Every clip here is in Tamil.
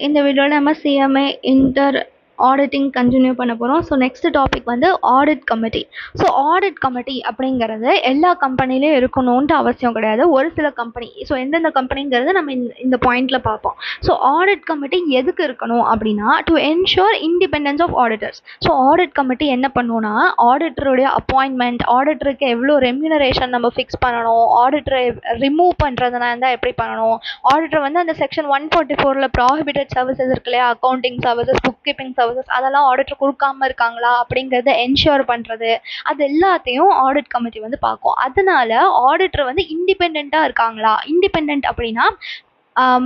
இந்த வீடியோவில் நம்ம சிஎம்ஏ இன்டர் ஆடிட்டிங் கண்டினியூ பண்ண போகிறோம். ஸோ நெக்ஸ்ட் டாபிக் வந்து audit committee. So audit committee அப்படிங்கிறது எல்லா கம்பெனிலையும் இருக்கணும்ன்ட்டு அவசியம் கிடையாது. ஒரு சில கம்பெனி, ஸோ எந்தெந்த கம்பெனிங்கிறது நம்ம இந்த பாயிண்டில் பார்ப்போம். ஸோ ஆடிட் கமிட்டி எதுக்கு இருக்கணும் அப்படின்னா, to ensure independence of auditors. So audit committee என்ன பண்ணுவோன்னா, ஆடிட்டருடைய அப்பாயின்மெண்ட், ஆடிட்டருக்கு எவ்வளோ ரெம்யூனரேஷன் நம்ம ஃபிக்ஸ் பண்ணணும், ஆடிட்டரை ரிமூவ் பண்ணுறதுனா இருந்தால் எப்படி பண்ணணும், ஆடிட்டர் வந்து அந்த செக்ஷன் 144 ப்ராஹிபிட்டட் சர்வீசஸ் இருக்கு இல்லையா, accounting services, book keeping services, அதெல்லாம் ஆடிட்டர் கொடுக்காம இருக்காங்களா அப்படிங்கிறத என்ஷூர் பண்ணுறது, அது எல்லாத்தையும் ஆடிட் கமிட்டி வந்து பார்க்கும். அதனால ஆடிட்டர் வந்து இண்டிபெண்ட்டாக இருக்காங்களா, இண்டிபெண்ட் அப்படின்னா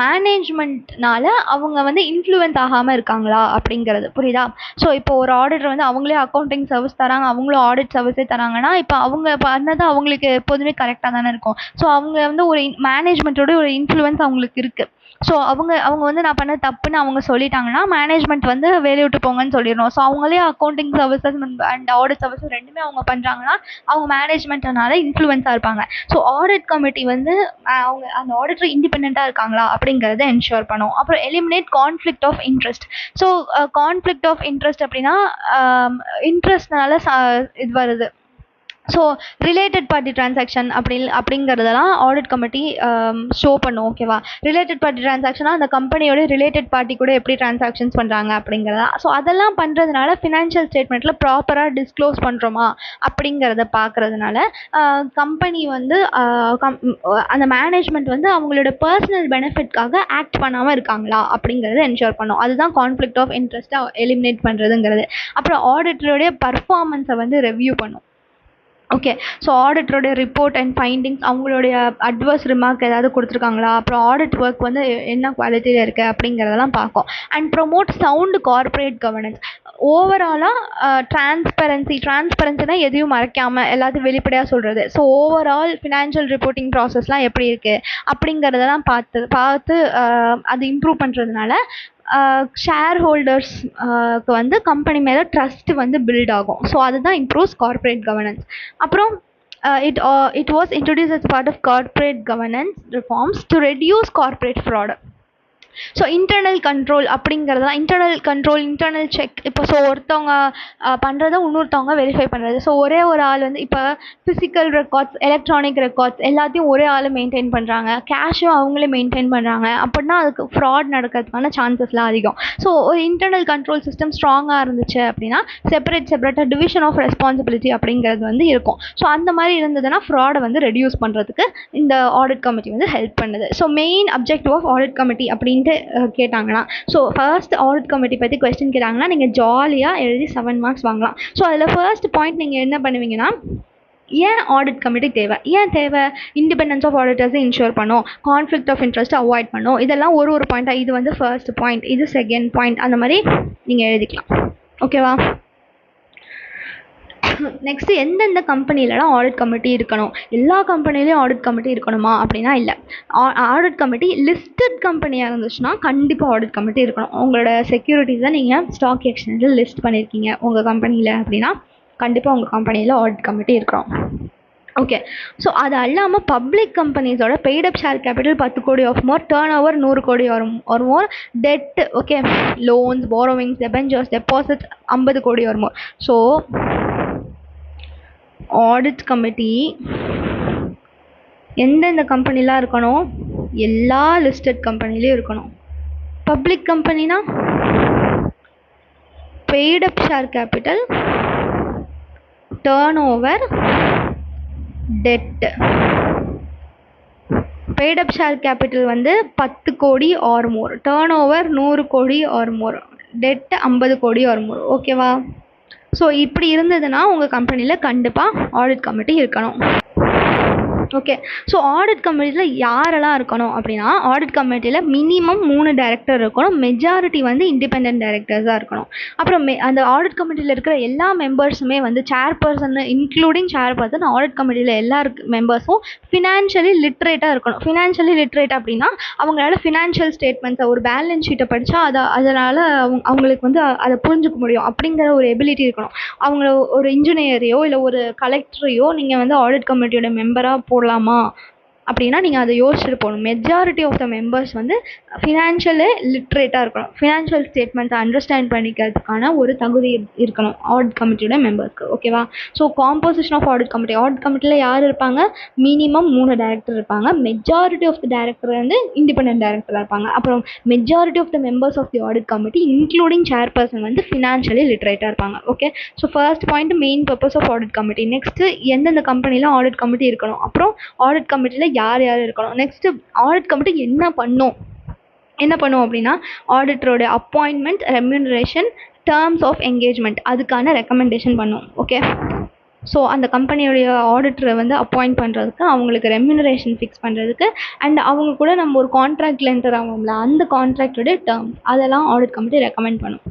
மேனேஜ்மெண்ட்னால அவங்க வந்து இன்ஃப்ளூயன்ஸ் ஆகாமல் இருக்காங்களா அப்படிங்கிறது புரியுதா. ஸோ இப்போ ஒரு ஆடிட்டர் வந்து அவங்களே அக்கௌண்டிங் சர்வீஸ் தராங்க, அவங்களும் ஆடிட் சர்வீஸே தராங்கன்னா, இப்போ அவங்க பண்ணது அவங்களுக்கு எப்போதுமே கரெக்டாக தானே இருக்கும். ஸோ அவங்க வந்து ஒரு மேனேஜ்மெண்ட்டோட ஒரு இன்ஃப்ளூயன்ஸ் அவங்களுக்கு இருக்குது. ஸோ அவங்க வந்து நான் பண்ண தப்புன்னு அவங்க சொல்லிட்டாங்கன்னா, மேனேஜ்மெண்ட் வந்து வேலையை விட்டு போங்கன்னு சொல்லிடணும். ஸோ அவங்களே accounting services and audit services ரெண்டுமே அவங்க பண்ணுறாங்கன்னா, அவங்க மேனேஜ்மெண்ட்னால இன்ஃப்ளூயன்ஸாக இருப்பாங்க. ஸோ ஆடிட் கமிட்டி வந்து அவங்க அந்த ஆடிட்டர் இண்டிபெண்ட்டாக இருக்காங்களா அப்படிங்கிறத என்ஷூர் பண்ணும். அப்புறம் eliminate conflict of interest. So conflict of interest அப்படின்னா இன்ட்ரெஸ்ட்னால இது வருது. ஸோ ரிலேட்டட் பார்ட்டி டிரான்சாக்ஷன் அப்படிங்கிறதெல்லாம் ஆடிட் கமிட்டி ஷோ பண்ணும். ஓகேவா. ரிலேட்டட் பார்ட்டி டிரான்சாக்ஷனாக அந்த கம்பெனியோட ரிலேட்டட் பார்ட்டி கூட எப்படி டிரான்சாக்ஷன்ஸ் பண்ணுறாங்க அப்படிங்கிறதா. ஸோ அதெல்லாம் பண்ணுறதுனால ஃபினான்ஷியல் ஸ்டேட்மெண்ட்டில் ப்ராப்பராக டிஸ்க்ளோஸ் பண்ணுறோமா அப்படிங்கிறத பார்க்குறதுனால கம்பெனி வந்து அந்த மேனேஜ்மெண்ட் வந்து அவங்களோட பர்சனல் பெனிஃபிட்காக ஆக்ட் பண்ணாமல் இருக்காங்களா அப்படிங்கிறத என்ஷூர் பண்ணும். அதுதான் கான்ஃப்ளிக்ட் ஆஃப் இன்ட்ரெஸ்ட்டை எலிமினேட் பண்ணுறதுங்கிறது. அப்புறம் ஆடிட்டருடைய பர்ஃபார்மன்ஸை வந்து ரெவ்யூ பண்ணும். ஓகே. ஸோ ஆடிட்டருடைய ரிப்போர்ட் அண்ட் ஃபைண்டிங்ஸ், அவங்களுடைய அட்வர்ஸ் ரிமார்க் ஏதாவது கொடுத்துருக்காங்களா, அப்புறம் ஆடிட் ஒர்க் வந்து என்ன குவாலிட்டியில் இருக்குது அப்படிங்கிறதெல்லாம் பார்க்கும். And promote sound corporate governance. ஓவராலாக டிரான்ஸ்பரன்சினா எதையும் மறைக்காமல் எல்லாத்தையும் வெளிப்படையாக சொல்கிறது. ஸோ ஓவரால் ஃபினான்ஷியல் ரிப்போர்ட்டிங் ப்ராசஸ்லாம் எப்படி இருக்குது அப்படிங்கிறதெல்லாம் பார்த்து அது இம்ப்ரூவ் பண்ணுறதுனால ஷேர் ஹோல்டர்ஸ்க்கு வந்து கம்பெனி மேலே ட்ரஸ்ட் வந்து பில்ட் ஆகும். ஸோ அதுதான் இம்ப்ரூவ்ஸ் கார்ப்பரேட் கவர்னன்ஸ். அப்புறம் it was introduced as part of corporate governance reforms to reduce corporate fraud. So internal control அப்படிங்கிறதுலாம் இன்டர்னல் செக். இப்போ ஸோ ஒருத்தவங்க பண்ணுறத இன்னொருத்தவங்க வெரிஃபை பண்ணுறது. ஸோ ஒரே ஒரு ஆள் வந்து இப்போ ஃபிசிக்கல் ரெக்கார்ட்ஸ், எலக்ட்ரானிக் ரெக்கார்ட்ஸ் எல்லாத்தையும் ஒரே ஆள் மெயின்டைன் பண்ணுறாங்க, கேஷும் அவங்களே மெயின்டைன் பண்ணுறாங்க அப்படின்னா அதுக்கு ஃப்ராட் நடக்கிறதுக்கான சான்சஸ்லாம் அதிகம். ஸோ ஒரு இன்டர்னல் கண்ட்ரோல் சிஸ்டம் ஸ்ட்ராங்காக இருந்துச்சு அப்படின்னா செப்பரேட்டாக டிவிஷன் ஆஃப் ரெஸ்பான்சிபிலிட்டி அப்படிங்கிறது வந்து இருக்கும். ஸோ அந்த மாதிரி இருந்ததுன்னா ஃப்ராடை வந்து ரெடியூஸ் பண்ணுறதுக்கு இந்த ஆடிட் கமிட்டி வந்து ஹெல்ப் பண்ணுது. So main objective of audit committee அப்படின்ட்டு கேட்டாங்கன்னா, ஸோ ஃபர்ஸ்ட் ஆடிட் கமிட்டி பற்றி கொஸ்டின் கேட்டாங்கன்னா நீங்கள் ஜாலியாக எழுதி 7 மார்க்ஸ் வாங்கலாம். ஸோ அதில் ஃபர்ஸ்ட் பாயிண்ட் நீங்கள் என்ன பண்ணுவீங்கன்னா, ஏன் ஆடிட் கமிட்டி தேவை, இண்டிபெண்டன்ஸ் ஆஃப் ஆடிட்டர்ஸை இன்ஷூர் பண்ணும், கான்ஃப்ளிக்ட் ஆஃப் இன்ட்ரெஸ்ட்டை அவாய்ட் பண்ணும், இதெல்லாம் ஒரு பாயிண்ட்டாக, இது வந்து ஃபர்ஸ்ட் பாயிண்ட், இது செகண்ட் பாயிண்ட், அந்த மாதிரி நீங்கள் எழுதிக்கலாம். ஓகேவா. நெக்ஸ்ட்டு எந்தெந்த கம்பெனிலலாம் ஆடிட் கமிட்டி இருக்கணும், எல்லா கம்பெனிலையும் ஆடிட் கமிட்டி இருக்கணுமா அப்படின்னா இல்லை. ஆடிட் கமிட்டி லிஸ்டட் கம்பெனியாக இருந்துச்சுன்னா கண்டிப்பாக ஆடிட் கமிட்டி இருக்கணும். உங்களோட செக்யூரிட்டிஸை நீங்கள் ஸ்டாக் எக்ஸ்சேஞ்சில் லிஸ்ட் பண்ணியிருக்கீங்க உங்கள் கம்பெனியில் அப்படின்னா கண்டிப்பாக உங்கள் கம்பெனியில் ஆடிட் கமிட்டி இருக்கணும். ஓகே. ஸோ அது இல்லாமல் பப்ளிக் கம்பெனிஸோட பெய்டப் ஷேர் கேபிட்டல் 10 கோடி ஆஃப் மோர், டர்ன் ஓவர் 100 கோடி ஒரு மோர், டெட், ஓகே, லோன்ஸ், போரோவிங்ஸ், டெபெஞ்சர்ஸ், டெபாசிட்ஸ் 50 கோடி ஒரு மோர். ஸோ ஆடிட் கமிட்டி எந்தெந்த கம்பெனிலாம் இருக்கணும், எல்லா லிஸ்டட் கம்பெனிலையும் இருக்கணும். பப்ளிக் கம்பெனினா paid up share capital, turnover, debt. Paid up share capital வந்து 10 கோடி ஆர் மோர், டர்ன் ஓவர் 100 கோடி ஆர் மோர், டெட் 50 கோடி ஆர் மோர். ஓகேவா. ஸோ இப்படி இருந்ததுன்னா உங்கள் கம்பெனியில் கண்டிப்பாக ஆடிட் கமிட்டி இருக்கணும். ஓகே. ஸோ ஆடிட் கமிட்டியில் யாரெல்லாம் இருக்கணும் அப்படின்னா, ஆடிட் கமிட்டியில் மினிமம் 3 டைரக்டர் இருக்கணும், மெஜாரிட்டி வந்து இண்டிபெண்ட் டைரக்டர்ஸாக இருக்கணும். அப்புறம் அந்த ஆடிட் கமிட்டியில் இருக்கிற எல்லா மெம்பர்ஸுமே வந்து சேர்பர்சன் இன்க்ளூடிங் சேர்பர்சன், ஆடிட் கமிட்டியில் எல்லா மெம்பர்ஸும் ஃபினான்ஷியலி லிட்ரேட்டாக இருக்கணும். ஃபினான்ஷியலி லிட்ரேட் அப்படின்னா அவங்களால ஃபினான்ஷியல் ஸ்டேட்மெண்ட்ஸை, ஒரு பேலன்ஸ் ஷீட்டை படித்தா அதனால் அவங்களுக்கு வந்து அதை புரிஞ்சுக்க முடியும் அப்படிங்கிற ஒரு எபிலிட்டி இருக்கணும். அவங்கள ஒரு இன்ஜினியரையோ இல்லை ஒரு கலெக்டரையோ நீங்கள் வந்து ஆடிட் கமிட்டியோட மெம்பராக போடலாமா அப்படின்னா நீங்கள் அதை யோசிச்சுட்டு போகணும். மெஜாரிட்டி ஆஃப் த மெம்பர்ஸ் வந்து ஃபினான்ஷியலே லிட்ரேட்டாக இருக்கணும். ஃபினான்ஷியல் ஸ்டேட்மெண்ட்ஸை அண்டர்ஸ்டாண்ட் பண்ணிக்கிறதுக்கான ஒரு தகுதி இருக்கணும் ஆடிட் கமிட்டியோட மெம்பர்ஸ்க்கு. ஓகேவா? ஸோ காம்போசிஷன் ஆஃப் ஆடிட் கமிட்டியில் யார் இருப்பாங்க? மினிமம் 3 டைரக்டர் இருப்பாங்க. மெஜாரிட்டி ஆஃப் த டைரக்டர் வந்து இண்டிபெண்டன்ட் டைரக்டராக இருப்பாங்க. அப்புறம் majority of the members of the audit committee including chairperson வந்து ஃபினான்ஷியலி லிட்ரேட்டாக இருப்பாங்க. Okay, so first point main purpose of audit committee. Next எந்தெந்த கம்பெனியில் ஆடிட் கமிட்டி இருக்கணும், அப்புறம் ஆடிட் கமிட்டியில் யார் யார் இருக்கணும், நெக்ஸ்ட் ஆடிட் கமிட்டி என்ன பண்ணும் அப்படின்னா ஆடிட்டரோட appointment, remuneration, terms of engagement அதுக்கான ரெக்கமெண்டேஷன் பண்ணும். ஓகே, ஸோ அந்த கம்பெனியோடைய ஆடிட்டரை வந்து அப்பாயிண்ட் பண்ணுறதுக்கு, அவங்களுக்கு ரெம்யூனரேஷன் ஃபிக்ஸ் பண்ணுறதுக்கு, அண்ட் அவங்க கூட நம்ம ஒரு கான்ட்ராக்டில் என்டர் ஆகும்ல அந்த கான்ட்ராக்டோடைய டேர்ம்ஸ் அதெல்லாம் ஆடிட் கமிட்டி ரெக்கமெண்ட் பண்ணும்.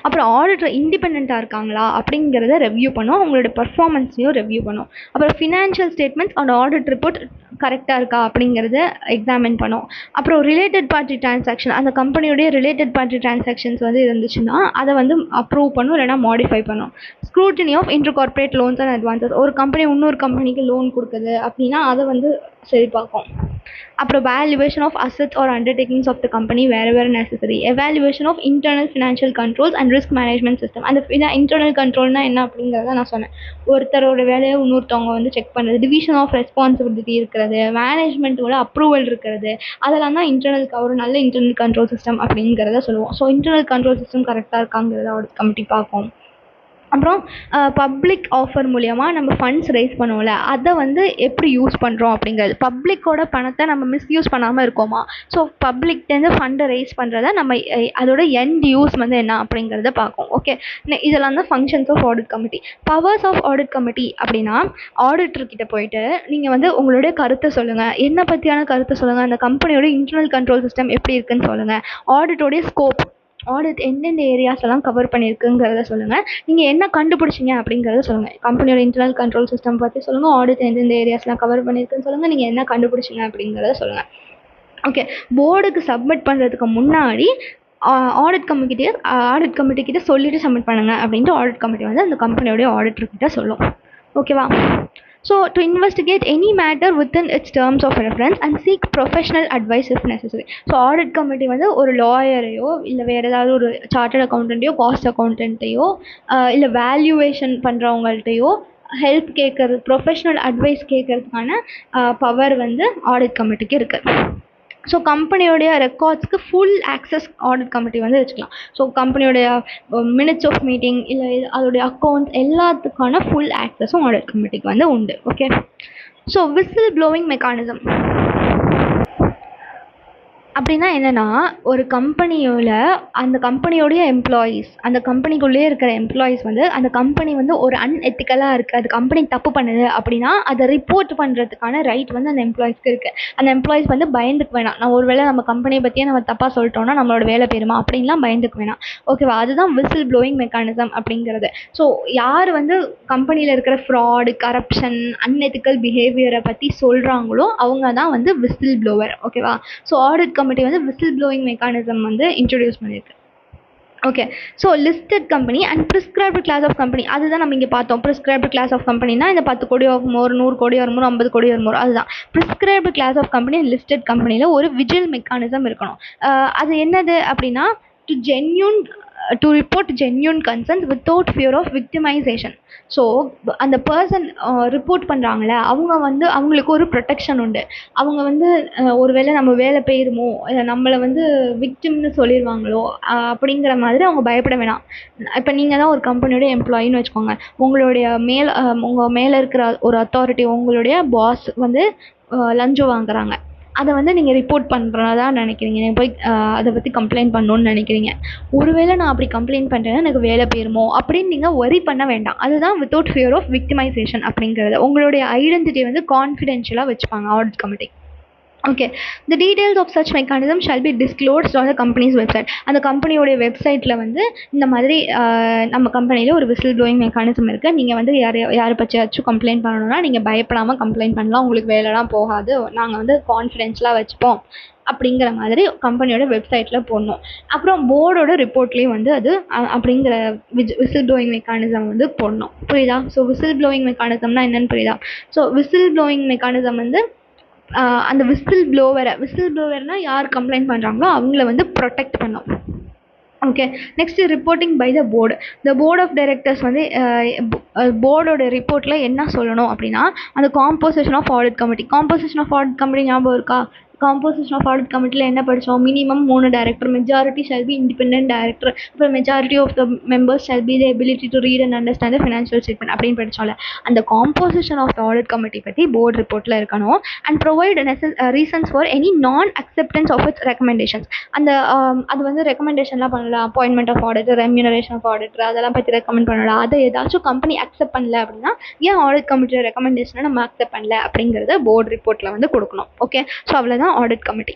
அப்புறம் ஆடிட்டர் இண்டிபெண்ட்டாக இருக்காங்களா அப்படிங்கிறத ரெவ்யூ பண்ணும். அவங்களோட பர்ஃபார்மன்ஸையும் ரெவ்யூ பண்ணும். அப்புறம் financial statements and audit report கரெக்டாக இருக்கா அப்படிங்கிறத எக்ஸாமின் பண்ணும். அப்புறம் ரிலேட்டட் பார்ட்டி டிரான்சாக்ஷன், அந்த கம்பெனியோடைய ரிலேட்டட் பார்ட்டி டிரான்சாக்ஷன்ஸ் வந்து இருந்துச்சுன்னா அதை வந்து அப்ரூவ் பண்ணும், இல்லைனா மாடிஃபை பண்ணும். Scrutiny of inter corporate loans and advances, ஒரு கம்பெனி இன்னொரு கம்பெனிக்கு லோன் கொடுக்குது அப்படின்னா அதை வந்து சரி பார்க்கும். அப்புறம் valuation of assets or undertakings of the company where necessary. Evaluation of internal financial controls and risk management system. அந்த இன்டர்னல் கண்ட்ரோல்னா என்ன அப்படிங்கிறத நான் சொன்னேன். ஒருத்தரோட வேலையை இன்னொருத்தவங்க வந்து செக் பண்ணுறது, டிவிஷன் ஆஃப் ரெஸ்பான்சிபிலிட்டி இருக்கிறது, மேனேஜ்மெண்ட்டோட அப்ரூவல் இருக்கிறது, அதெல்லாம் தான் ஒரு நல்ல இன்டர்னல் கண்ட்ரோல் சிஸ்டம் அப்படிங்கிறத சொல்லுவோம். ஸோ இன்டர்னல் கண்ட்ரோல் சிஸ்டம் கரெக்டாக இருக்காங்கிறத ஆடிட் கமிட்டி பார்க்கும். அப்புறம் பப்ளிக் ஆஃபர் மூலயமா நம்ம ஃபண்ட்ஸ் ரைஸ் பண்ணுவோம்ல, அதை வந்து எப்படி யூஸ் பண்ணுறோம் அப்படிங்கிறது. பப்ளிக்கோட பணத்தை நம்ம மிஸ்யூஸ் பண்ணாமல் இருக்கோமா? ஸோ பப்ளிக்டேருந்து ஃபண்டை ரைஸ் பண்ணுறத நம்ம அதோட எண்ட் யூஸ் வந்து என்ன அப்படிங்கிறத பார்க்கும். ஓகே, இதெல்லாம் தான் functions of audit committee. Powers of audit committee அப்படின்னா ஆடிட்டர்கிட்ட போயிட்டு நீங்கள் வந்து உங்களுடைய கருத்தை சொல்லுங்கள், என்ன பற்றியான கருத்தை சொல்லுங்கள், அந்த கம்பெனியோட இன்டர்னல் கண்ட்ரோல் சிஸ்டம் எப்படி இருக்குன்னு சொல்லுங்கள், ஆடிட்டோடைய ஸ்கோப், ஆடிட் எந்தெந்த ஏரியாஸ் எல்லாம் கவர் பண்ணியிருக்குங்கிறத சொல்லுங்கள், நீங்கள் என்ன கண்டுபிடிச்சிங்க அப்படிங்கிறத சொல்லுங்கள். கம்பெனியோட இன்டர்னல் கண்ட்ரோல் சிஸ்டம் பற்றி சொல்லுங்கள், ஆடிட் எந்தெந்த ஏரியாஸ்லாம் கவர் பண்ணியிருக்குன்னு சொல்லுங்கள், நீங்கள் என்ன கண்டுபிடிச்சிங்க அப்படிங்கிறத சொல்லுங்கள். ஓகே, போர்டுக்கு சப்மிட் பண்ணுறதுக்கு முன்னாடி ஆடிட் கமிட்டிக்கிட்ட சொல்லிவிட்டு சப்மிட் பண்ணுங்கள் அப்படின்ட்டு ஆடிட் கமிட்டி வந்து அந்த கம்பெனியோடைய ஆடிட்டர்கிட்ட சொல்லும். ஓகேவா? So, to investigate any matter within its terms of reference and seek professional advice if necessary. So, audit committee வந்து ஒரு லாயரையோ இல்லை வேறு ஏதாவது ஒரு சார்ட்டர்ட் அக்கௌண்டண்ட்டையோ காஸ்ட் அக்கௌண்டண்ட்டையோ இல்லை வேல்யூவேஷன் பண்ணுறவங்கள்ட்டையோ ஹெல்ப் கேட்கறது, ப்ரொஃபஷ்னல் அட்வைஸ் கேட்கறதுக்கான பவர் வந்து ஆடிட் கமிட்டிக்கு இருக்குது. ஸோ கம்பெனியோடைய ரெக்கார்ட்ஸ்க்கு ஃபுல் ஆக்சஸ் ஆடிட் கமிட்டி வந்து வச்சுக்கலாம். ஸோ கம்பெனியோடைய மினிட்ஸ் ஆஃப் மீட்டிங் இல்லை அதோடைய அக்கௌண்ட்ஸ் எல்லாத்துக்கான ஃபுல் ஆக்சஸும் ஆடிட் கமிட்டிக்கு வந்து உண்டு. Okay, so whistle blowing mechanism அப்படின்னா என்னென்னா, ஒரு கம்பெனியோட அந்த கம்பெனியோடைய எம்ப்ளாயீஸ், அந்த கம்பெனிக்குள்ளேயே இருக்கிற எம்ப்ளாயீஸ் வந்து அந்த கம்பெனி வந்து ஒரு அன்எத்திக்கலாக இருக்குது, அது கம்பெனி தப்பு பண்ணுது அப்படின்னா அதை ரிப்போர்ட் பண்ணுறதுக்கான ரைட் வந்து அந்த எம்ப்ளாயீஸ்க்கு இருக்குது. அந்த எம்ப்ளாயீஸ் வந்து பயந்துக்க வேணாம், நான் ஒரு வேளை நம்ம கம்பெனியை பற்றியே நம்ம தப்பாக சொல்லிட்டோம்னா நம்மளோட வேலை போயிருமா அப்படின்லாம் பயந்துக்க வேணாம். ஓகேவா? அதுதான் விசில் ப்ளோயிங் மெக்கானிசம் அப்படிங்கிறது. ஸோ யார் வந்து கம்பெனியில் இருக்கிற ஃப்ராடு, கரப்ஷன், அன்எத்திக்கல் பிஹேவியரை பற்றி சொல்கிறாங்களோ அவங்க தான் வந்து விசில் ப்ளோவர். ஓகேவா? ஸோ ஆடிட் கமிட்டி வந்து விசில் ப்ளோயிங் மெக்கானிசம் வந்து இன்ட்ரடியூஸ் பண்ணியிருக்கு. Okay, so listed company and prescribed class of company, அதுதான் நம்ம இங்கே பார்த்தோம். ப்ரிஸ்கிரைப்டு கிளாஸ் ஆஃப் கம்பெனினா இந்த 10 கோடி வருமோ, 100 கோடி வருமோ, 50 கோடி வருமோ, அதுதான் prescribed class of company. Listed கம்பெனியில் ஒரு விஜில் மெக்கானிசம் இருக்கணும். அது என்னது அப்படின்னா, to report genuine concerns without fear of victimization. So அந்த பர்சன் ரிப்போர்ட் பண்ணுறாங்களே அவங்க வந்து அவங்களுக்கு ஒரு ப்ரொடெக்ஷன் உண்டு. அவங்க வந்து ஒரு வேளை நம்ம வேலை போயிருமோ, நம்மளை வந்து விக்டிம்னு சொல்லிடுவாங்களோ அப்படிங்கிற மாதிரி அவங்க பயப்பட வேணாம். இப்போ நீங்கள் தான் ஒரு கம்பெனியோட எம்ப்ளாயின்னு வச்சுக்கோங்க, உங்கள் மேலே இருக்கிற ஒரு அத்தாரிட்டி, உங்களுடைய பாஸ் வந்து லஞ்சம் வாங்குறாங்க, அதை வந்து நீங்கள் ரிப்போர்ட் பண்ணுறதா நினைக்கிறீங்க, நீங்கள் போய் அதை பற்றி கம்ப்ளைண்ட் பண்ணணுன்னு நினைக்கிறீங்க. ஒருவேளை நான் அப்படி கம்ப்ளைண்ட் பண்ணுறேன்னா எனக்கு வேலை போயிருமோ அப்படின்னு நீங்கள் ஒரி பண்ண வேண்டாம். அதுதான் வித்தவுட் ஃபியர் ஆஃப் விக்டிமைசேஷன் அப்படிங்கிறது. உங்களுடைய ஐடென்டிட்டியை வந்து கான்ஃபிடென்ஷியலாக வச்சுப்பாங்க audit committee. Okay, the details of such mechanism shall be disclosed on the company's website. அந்த கம்பெனியோடைய வெப்சைட்டில் வந்து இந்த மாதிரி நம்ம கம்பெனியில் ஒரு விசில் ப்ளோயிங் மெக்கானிசம் இருக்குது, நீங்கள் வந்து யாரை பற்றியாச்சும் கம்ப்ளைண்ட் பண்ணணும்னா நீங்கள் பயப்படாமல் கம்ப்ளைண்ட் பண்ணலாம், உங்களுக்கு வேலைலாம் போகாது, நாங்கள் வந்து கான்ஃபிடென்ஷியலாக வச்சுப்போம் அப்படிங்கிற மாதிரி கம்பெனியோட வெப்சைட்டில் போடணும். அப்புறம் போர்டோட ரிப்போர்ட்லேயும் வந்து அது அப்படிங்கிற விசில் ப்ளோயிங் மெக்கானிசம் வந்து போடணும். புரியுதா? ஸோ விசில் ப்ளோயிங் மெக்கானிசம்னா என்னென்னு புரியுதா? ஸோ விசில் ப்ளோயிங் மெக்கானிசம் வந்து அந்த விசில் ப்ளோவர்னால் யார் கம்ப்ளைண்ட் பண்ணுறாங்களோ அவங்கள வந்து ப்ரொடெக்ட் பண்ணும். Okay. Next reporting by the board. The board of directors வந்து போர்டோட ரிப்போர்ட்டில் என்ன சொல்லணும் அப்படின்னா, அந்த காம்போசிஷன் ஆஃப் ஆடிட் கமிட்டி ஞாபகம் இருக்கா? காம்போசிஷன் ஆஃப் ஆடிட் கமிட்டியில் என்ன படித்தோம்? Minimum 3 director, majority shall be independent director, அப்புறம் majority of the members shall be the ability to read and understand the financial statement அப்படின்னு படித்தோம்ல. அந்த composition of the audit committee பற்றி போர்டு ரிப்போர்ட்டில் இருக்கணும். And provide reasons for any non acceptance of its recommendations. அந்த அது வந்து ரெக்கமெண்டேஷன்லாம் பண்ணலாம். Appointment of auditor, remuneration of auditor, அதெல்லாம் பற்றி ரெக்கமெண்ட் பண்ணலாம். அதை ஏதாச்சும் கம்பெனி அக்செப்ட் பண்ணல அப்படின்னா, ஏன் ஆடிட் கமிட்டியோட ரெக்கமெண்டேஷனை நம்ம அக்செப்ட் பண்ணல அப்படிங்கிறத போர்டு ரிப்போர்ட்டில் வந்து கொடுக்கணும். ஓகே. ஸோ அவ்வளோதான் ஆடிட் கமிட்டி.